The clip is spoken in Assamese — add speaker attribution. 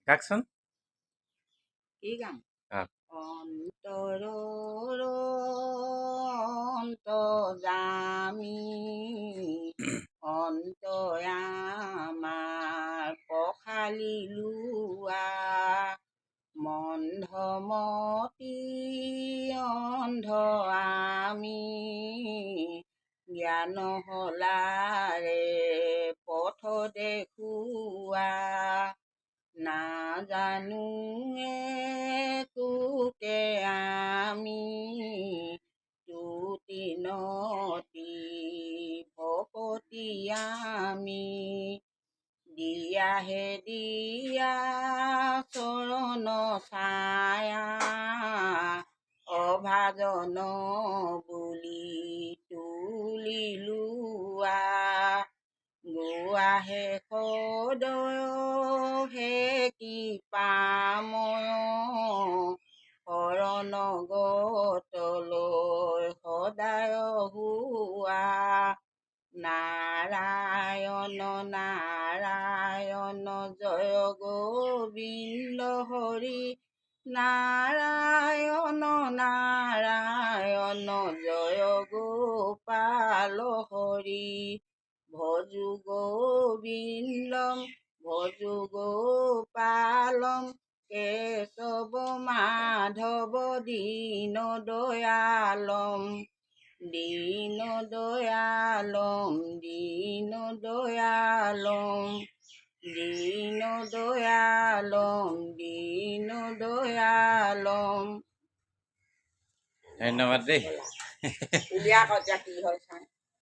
Speaker 1: গাকচোন
Speaker 2: কি গাম
Speaker 1: আহ,
Speaker 2: অন্তৰৰ অন্তৰ্যামী অন্তৰামাৰ পখালি লোৱা মন্ধমতী অন্ধ আমি জ্ঞান হলাৰে পথ দেখুৱা নাজানো তোকে আমি তুতিনতি ভকতি আমি দিয়াহে দিয়া চৰণ ছায়া অভাজন বুলি তুলি লোৱা গোৱাহে সদয় হে কি পাময় শৰণ গতলৈ সদায় হোৱা নাৰায়ণ নাৰায়ণ জয় গোবিন্দ হৰি নাৰায়ণ নাৰায়ণ জয় গোপাল হৰি ভজু গোবিন্দম ভজু গোপালম কেশৱ মাধৱ দীন দয়ালম দীন দয়ালম দীন দয়ালম দীন দয়ালম দীন দয়ালম
Speaker 1: ধন্যবাদ দেই
Speaker 2: উলিয়া কতিয়া কি হয় চাই